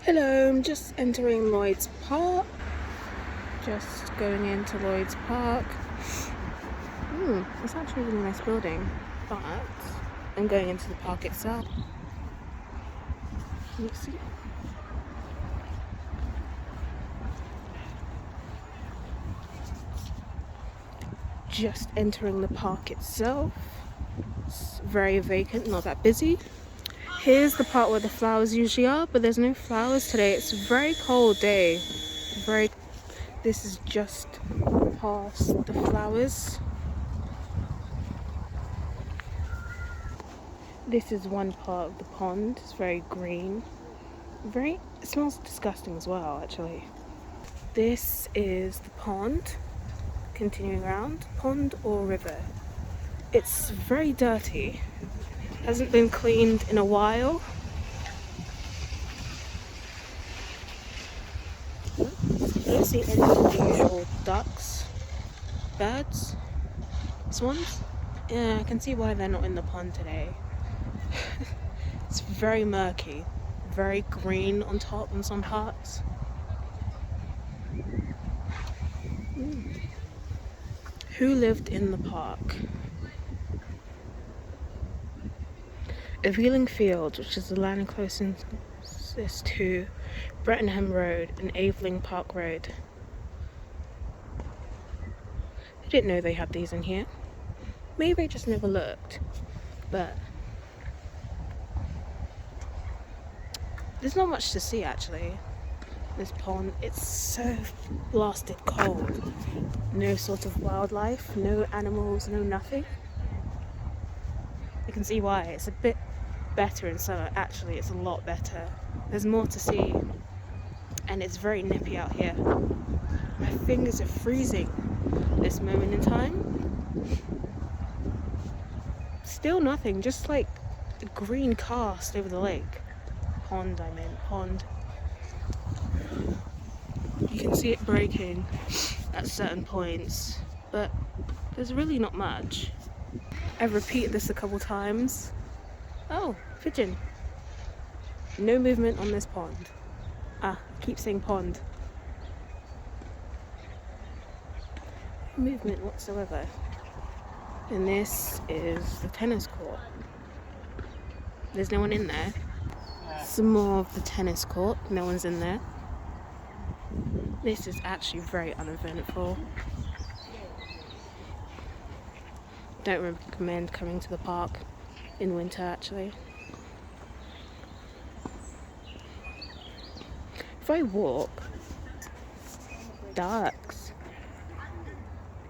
Hello, I'm just entering Lloyd's Park. Just going into Lloyd's Park. It's actually a really nice building, but I'm going into the park itself. Can you see? Just entering the park itself. It's very vacant, not that busy. Here's the part where the flowers usually are, but there's no flowers today. It's a very cold day. This is just past the flowers. This is one part of the pond. It's very green. It smells disgusting as well, actually. This is the pond. Continuing around, pond or river. It's very dirty. Hasn't been cleaned in a while. I don't see any unusual ducks, birds, swans. Yeah, I can see why they're not in the pond today. It's very murky, very green on top in some parts. Who lived in the park? Aveling Field, which is the land closest to Brettenham Road and Aveling Park Road. I didn't know they had these in here. Maybe I just never looked, but there's not much to see actually. This pond, it's so blasted cold. No sort of wildlife, no animals, no nothing. You can see why. It's a bit better in summer. Actually, it's a lot better. There's more to see, and it's very nippy out here. My fingers are freezing this moment in time. Still nothing, just like the green cast over the lake. Pond. You can see it breaking at certain points, but there's really not much. I've repeated this a couple times. Oh, pigeon. No movement on this pond. I keep saying pond. No movement whatsoever. And this is the tennis court. There's no one in there. Some more of the tennis court. No one's in there. This is actually very uneventful. Don't recommend coming to the park in winter actually. If I walk, ducks.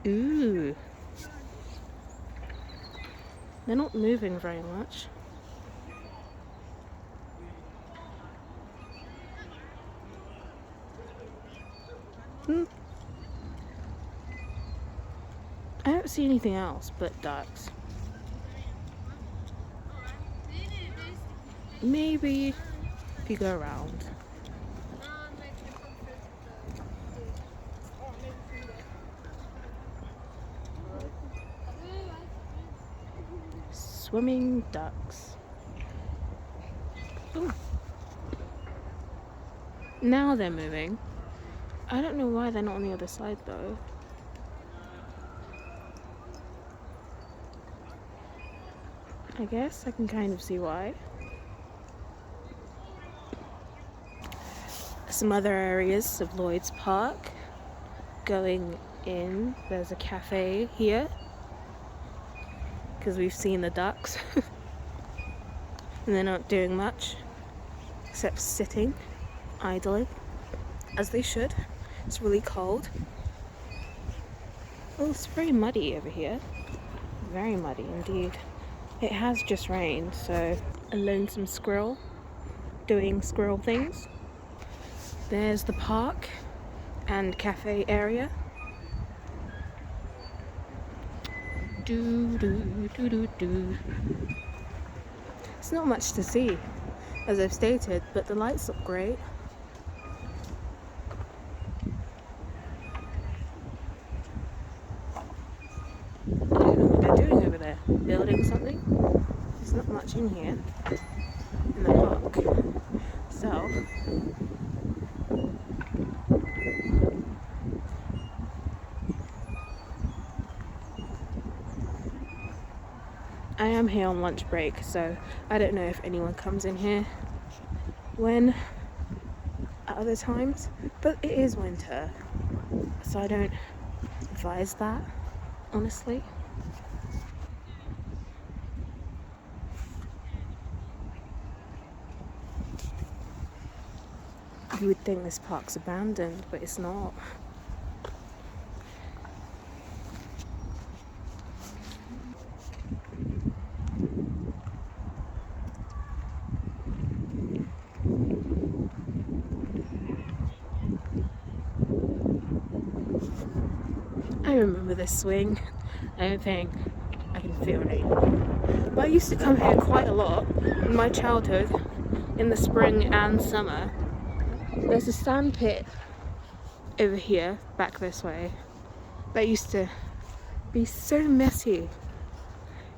Ooh. They're not moving very much. I don't see anything else but ducks. Maybe if you go around. Swimming ducks. Ooh. Now they're moving. I don't know why they're not on the other side though. I guess I can kind of see why. Some other areas of Lloyd's Park. Going in, there's a cafe here because we've seen the ducks and they're not doing much except sitting idly as they should. It's really cold. Oh, it's very muddy over here. Very muddy indeed. It has just rained, so a lonesome squirrel doing squirrel things. There's the park and cafe area. It's not much to see, as I've stated, but the lights look great. I don't know what they're doing over there. Building something? There's not much in here, in the park. So, I am here on lunch break, so I don't know if anyone comes in here when at other times, but it is winter, so I don't advise that, honestly. You would think this park's abandoned, but it's not. I remember this swing. I don't think I can feel it anymore. But I used to come here quite a lot in my childhood, in the spring and summer. There's a sand pit over here, back this way, that used to be so messy.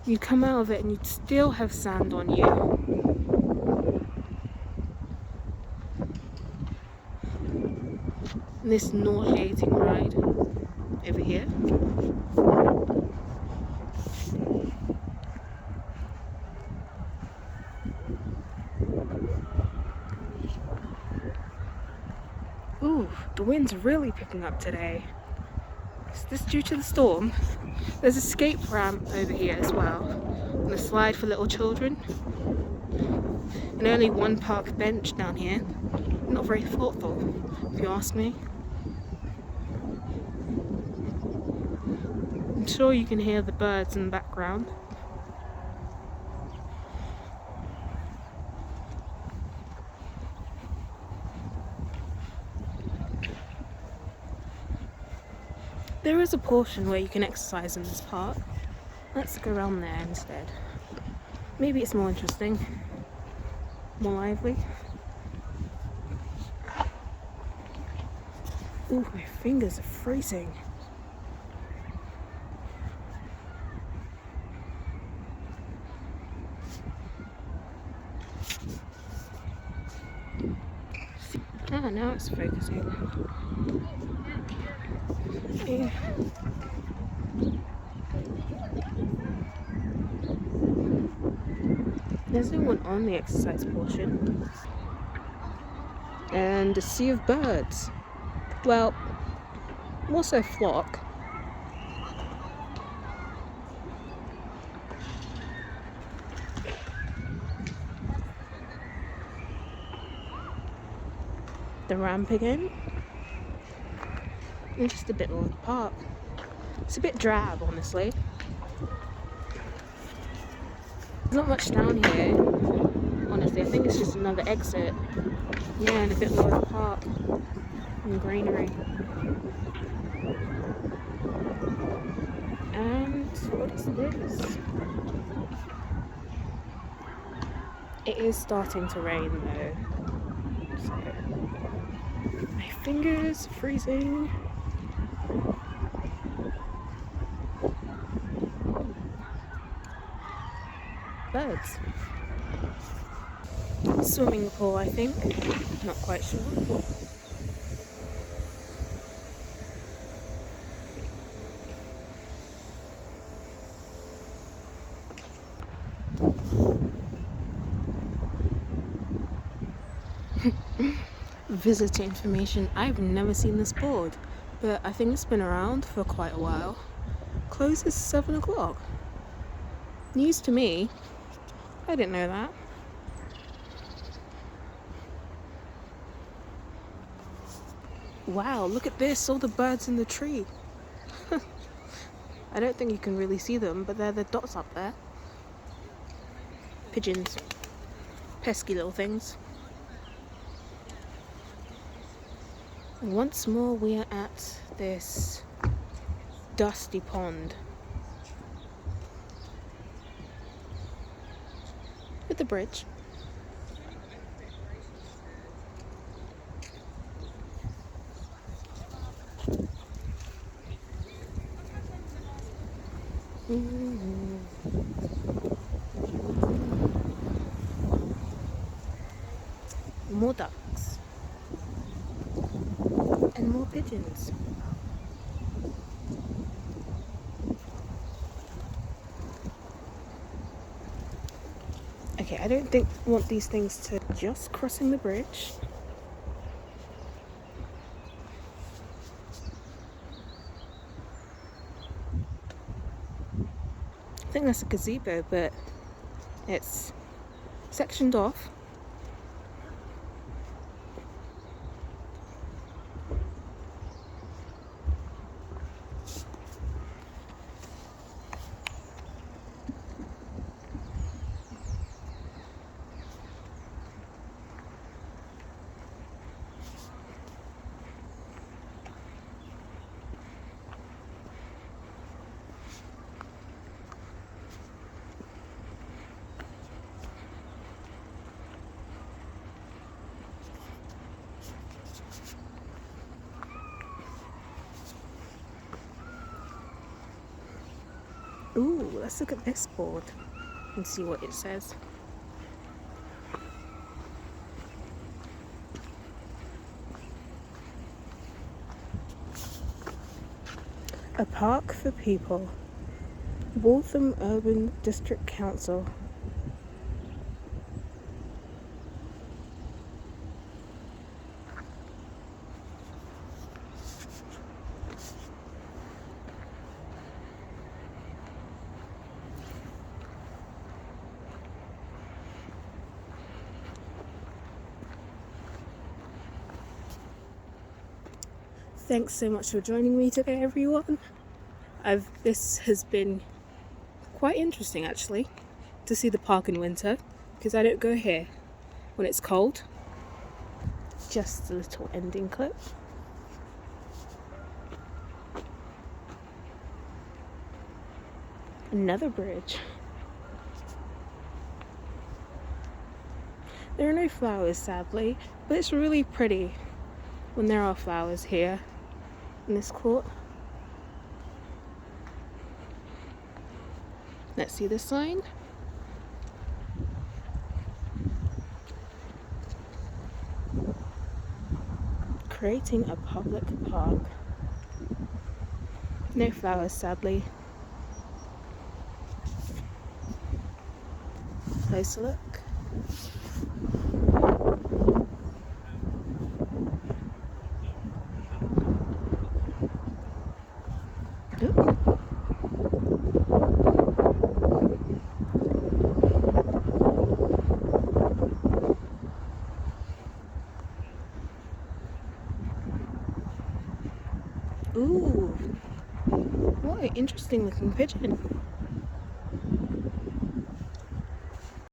You'd come out of it and you'd still have sand on you. And this nauseating ride over here. Ooh, the wind's really picking up today. Is this due to the storm? There's a skate ramp over here as well, and a slide for little children. And only one park bench down here. Not very thoughtful, if you ask me. I'm sure you can hear the birds in the background. There is a portion where you can exercise in this park. Let's go around there instead. Maybe it's more interesting, more lively. Ooh, my fingers are freezing. Ah, now it's focusing. Yeah. There's no one on the exercise portion. And a sea of birds. Well, what's a flock? The ramp again. And just a bit more of the park. It's a bit drab, honestly. There's not much down here, honestly. I think it's just another exit. Yeah, and a bit more of the park and greenery. And what is this? It is starting to rain though. So my fingers are freezing. Birds. Swimming pool, I think. Not quite sure. Visitor information. I've never seen this board, but I think it's been around for quite a while. Closes 7 o'clock. News to me. I didn't know that. Wow, look at this, all the birds in the tree. I don't think you can really see them, but they're the dots up there. Pigeons. Pesky little things. And once more we are at this dusty pond. With the bridge. More ducks. and more pigeons. Okay, I don't want these things to just crossing the bridge. I think that's a gazebo, but it's sectioned off. Ooh, let's look at this board and see what it says. A park for people. Waltham Urban District Council. Thanks so much for joining me today, everyone. This has been quite interesting actually, to see the park in winter, because I don't go here when it's cold. Just a little ending clip. Another bridge. There are no flowers, sadly, but it's really pretty when there are flowers here in this court. Let's see the sign. Creating a public park. No flowers, sadly. Closer look. Ooh, what an interesting looking pigeon.